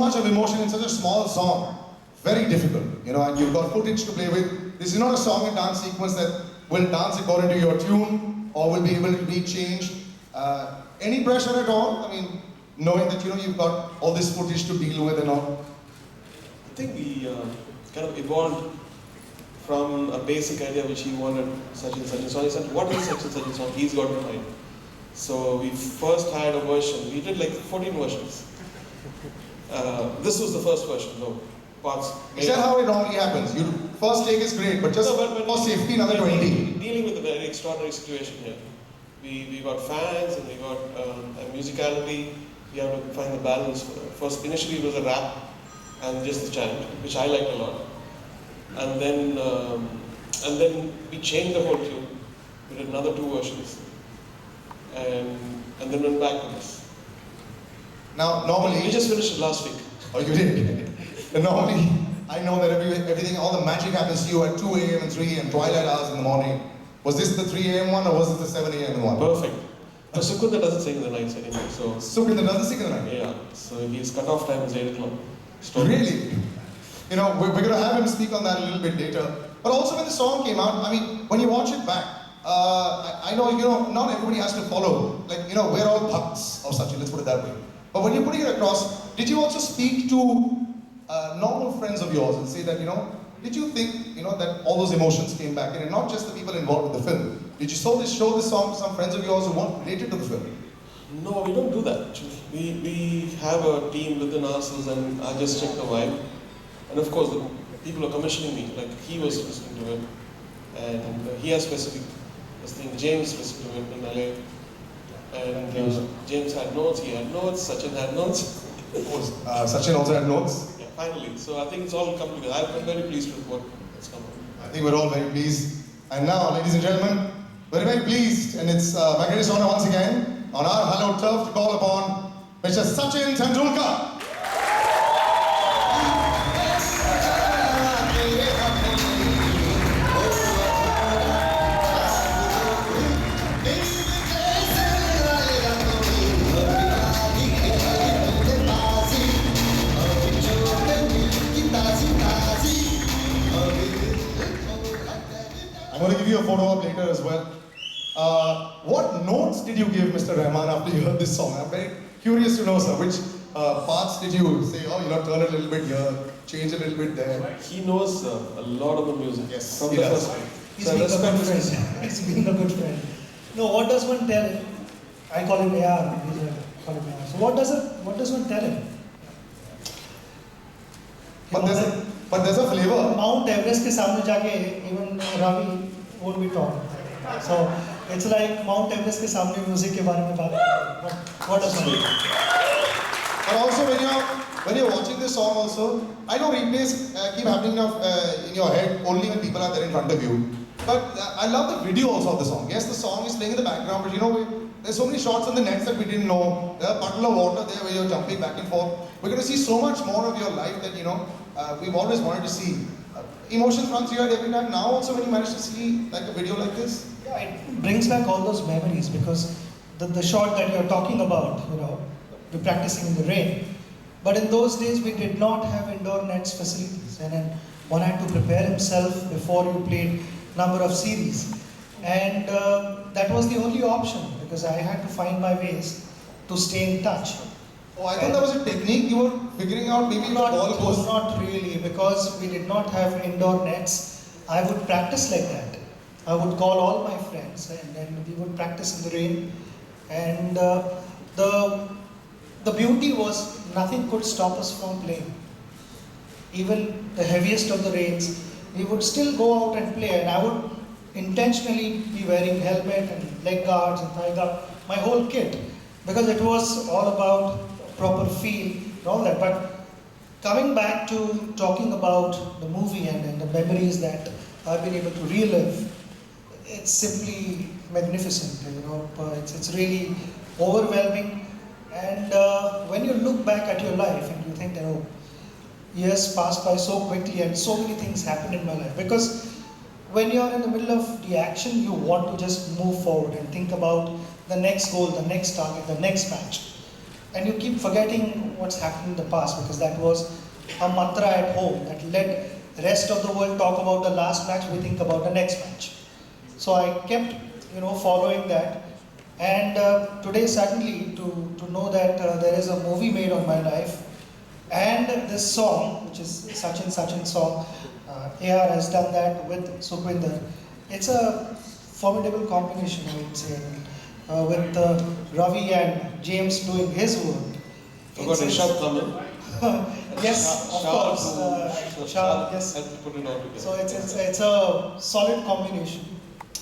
much of emotion in such a small song. Very difficult, and you've got footage to play with. This is not a song and dance sequence that will dance according to your tune or will be able to be changed. Any pressure at all? I mean, knowing that you've got all this footage to deal with and all. I think we kind of evolved from a basic idea which he wanted Sachin song. He said, what is Sachin song? He's got to find. So we first had a version. We did like 14 versions. This was the first version, though. Parts. Is that how it normally happens? First take is great, but just for safety, another 20. Dealing with a very extraordinary situation here. We got fans and we got musicality. We have to find the balance. First, initially it was a rap and just the chant, which I liked a lot. And then we changed the whole tune. We did another 2 versions, and then went back to this. Now, normally we just finished it last week. Oh, you did? And normally, I know that everything, all the magic happens to you at 2 a.m. and 3 a.m. twilight hours in the morning. Was this the 3 a.m. one or was it the 7 a.m. one? Perfect. So Sukunda doesn't sing in the nights anymore. So Sukunda doesn't sing in the night? Yeah. So his cut-off time is 8 o'clock. Really? We're going to have him speak on that a little bit later. But also when the song came out, I mean, when you watch it back, I know, not everybody has to follow. Like, we're all bhakts of Sachin, let's put it that way. But when you're putting it across, did you also speak to normal friends of yours and say that, did you think, that all those emotions came back in, and not just the people involved with the film? Did you show this song to some friends of yours who weren't related to the film? No, we don't do that actually. We have a team within ourselves and I just check the vibe. And of course, the people are commissioning me, like he was listening to it. And he has specific thing, James listened to it in LA. And James had notes, he had notes, Sachin had notes. Sachin also had notes? Yeah, finally. So I think it's all come together. I'm very pleased with what has come out. I think we're all very pleased. And now, ladies and gentlemen, we're very pleased, and it's my greatest honor once again on our hallowed turf to call upon Mr. Sachin Tendulkar. I'm going to give you a photo up later as well. What notes did you give Mr. Rahman after you heard this song? I'm very curious to know, sir. Which parts did you say, turn a little bit here, change a little bit there? He knows a lot of the music. Yes, from he the does. first time. He's being a good friend. He's being a good friend. No, what does one tell him? I call him AR. So what does one tell him? But there's a flavor. Mount Everest के सामने जाके even Ravi won't be talking. So it's like Mount Everest के सामने music के बारे में बात करते हैं. What does one do? But also when you're watching this song also, I know replays keep happening in your head only when people are there in front of you. But I love the video also of the song. Yes, the song is playing in the background, but there's so many shots on the nets that we didn't know. There's a puddle of water there where you're jumping back and forth. We're going to see so much more of your life that, we've always wanted to see. Emotions run through your head every time. Now also when you manage to see like a video like this. Yeah, it brings back all those memories because the shot that you're talking about, we're practicing in the rain. But in those days we did not have indoor nets facilities, and then one had to prepare himself before you played number of series. And that was the only option because I had to find my ways to stay in touch. Oh, I thought that was a technique you were figuring out, maybe the ball goes. Not really, because we did not have indoor nets. I would practice like that. I would call all my friends and then we would practice in the rain. And the beauty was nothing could stop us from playing. Even the heaviest of the rains, we would still go out and play, and I would intentionally be wearing helmet and leg guards and thigh guard, my whole kit, because it was all about proper feel and all that. But coming back to talking about the movie and the memories that I've been able to relive, it's simply magnificent. It's really overwhelming. And when you look back at your life and you think that, years passed by so quickly and so many things happened in my life, because when you're in the middle of the action, you want to just move forward and think about the next goal, the next target, the next match. and you keep forgetting what's happened in the past because that was a mantra at home that let rest of the world talk about the last match, we think about the next match. So I kept, following that. And today suddenly to know that there is a movie made on my life and this song, which is Sachin song, AR has done that with Sukhwinder. It's a formidable combination, I would say, with Ravi and James doing his work. We've got Rishab coming. Yes, of course. Shah, yes. Help to put it all together. So it's a solid combination.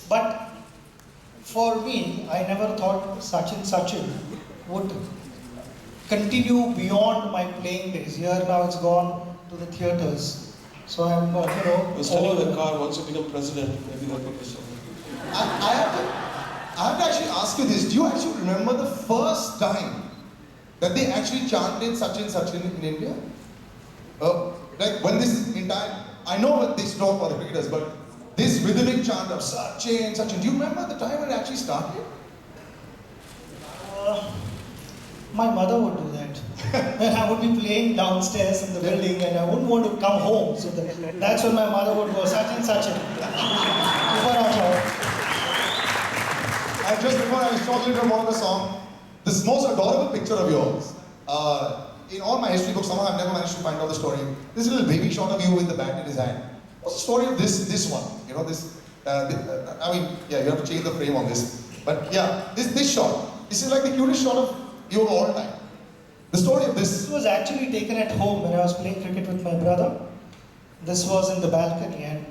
But for me, I never thought Sachin would continue beyond my playing days. Here now it's gone to the theatres. So I'm, I was telling you in the car, once you become president, maybe they'll put this on. I have to actually ask you this. Do you actually remember the first time that they actually chanted Sachin in India? Like when this entire, I know what they talk about the cricketers, but this rhythmic chant of Sachin, do you remember the time when it actually started? My mother would do that. When I would be playing downstairs in the building and I wouldn't want to come home. So that's when my mother would go, Sachin. And just before I was talking about one of the song, this most adorable picture of yours. In all my history books, somehow I've never managed to find out the story. This little baby shot of you with the bat in his hand. What's the story of this one? You know, you have to change the frame on this. But yeah, this shot. This is like the cutest shot of you of all time. The story of this. This was actually taken at home when I was playing cricket with my brother. This was in the balcony and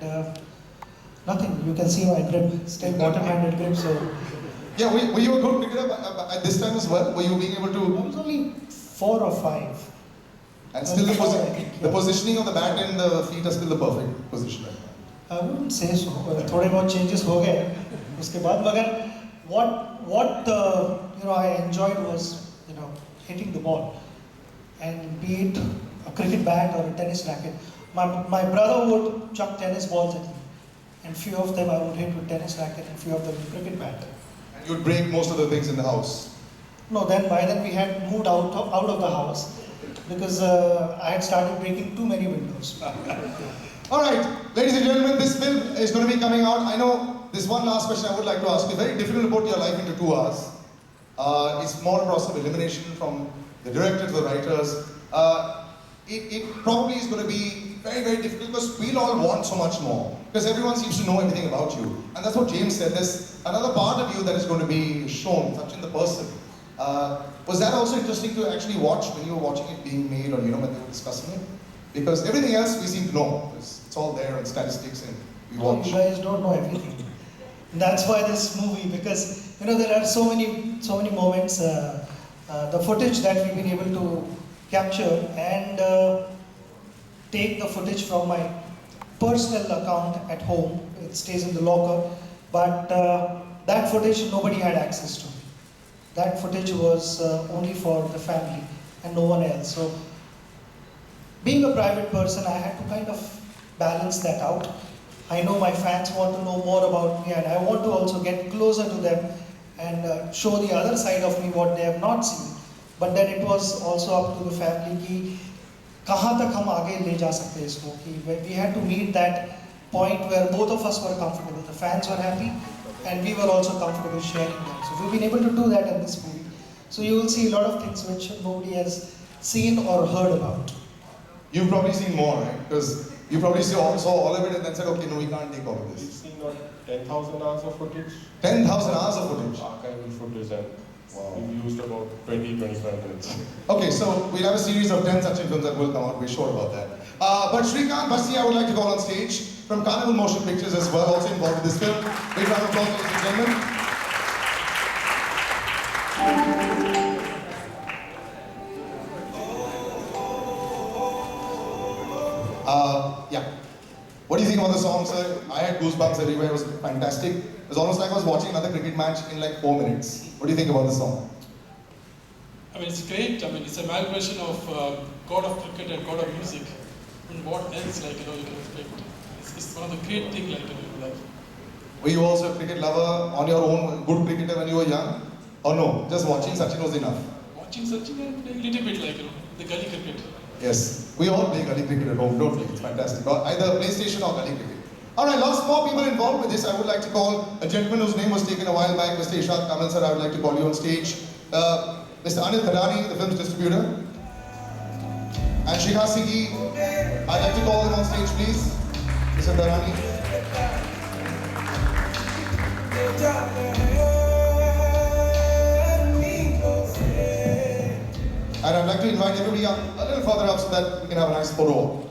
nothing. You can see my grip, still bottom-handed grip. So yeah, were you a good cricketer at this time as well? Were you being able to? I was only 4 or 5. And still the positioning of the bat and the feet are still the perfect position. I wouldn't say so. थोड़े बहुत changes हो गए उसके बाद, मगर what I enjoyed was hitting the ball, and be it a cricket bat or a tennis racket. My brother would chuck tennis balls at me, and few of them I would hit with tennis racket and few of them with cricket bat. And you'd break most of the things in the house. No, by then we had moved out of the house because I had started breaking too many windows. All right, ladies and gentlemen, this film is going to be coming out. I know this one last question I would like to ask you. Very difficult to put your life into 2 hours. It's more a process of elimination from the director to the writers. It probably is going to be very, very difficult because we'll all want so much more. Because everyone seems to know everything about you. And that's what James said. There's another part of you that is going to be shown, Sachin the person. Was that also interesting to actually watch when you were watching it being made or when they were discussing it? Because everything else we seem to know. It's all there in statistics and we watch. You guys don't know everything. And that's why this movie, because there are so many moments, the footage that we've been able to capture and take the footage from my personal account at home. It stays in the locker, but that footage nobody had access to. That footage was only for the family and no one else. So, being a private person, I had to kind of balance that out. I know my fans want to know more about me and I want to also get closer to them and show the other side of me what they have not seen. But then it was also up to the family कि कहाँ तक हम आगे ले जा सकते हैं इसको कि we had to meet that point where both of us were comfortable. The fans were happy and we were also comfortable sharing that. So we've been able to do that in this movie. So you will see a lot of things which nobody has seen or heard about. You've probably seen more, right? Because you probably saw all of it and then said, okay, no, we can't take all of We've this. seen 10,000 hours of footage. 10,000 hours of footage. Archival footage, and Wow. we've used about 20-25 minutes. Okay, so we'll have a series of 10 Sachin films that will come out, we're sure about that. But Srikanth Basti, I would like to call on stage from Carnival Motion Pictures as well, also involved in this film. Big round of applause, ladies and gentlemen. Yeah. What do you think about the song, sir? I had goosebumps everywhere, it was fantastic. It was almost like I was watching another cricket match in like 4 minutes. What do you think about the song? I mean, it's great. I mean, it's a amalgamation of God of cricket and God of music. And what else, you can expect? It's one of the great things, in life. Were you also a cricket lover on your own, good cricketer when you were young? Or no, just watching Sachin was enough? watching Sachin and playing a little bit like, the gully cricket. Yes, we all play gully cricket at home, don't we? It's fantastic. Or either PlayStation or gully cricket. Alright, lots more people involved with this. I would like to call a gentleman whose name was taken a while back, Mr. Ishaq Kamal sir. I would like to call you on stage. Mr. Anil Thadani, the film's distributor. And Shikha Singhi, I'd like to call them on stage, please. Mr. Thadani. And I'd like to invite everybody up a little further up so that we can have a nice photo.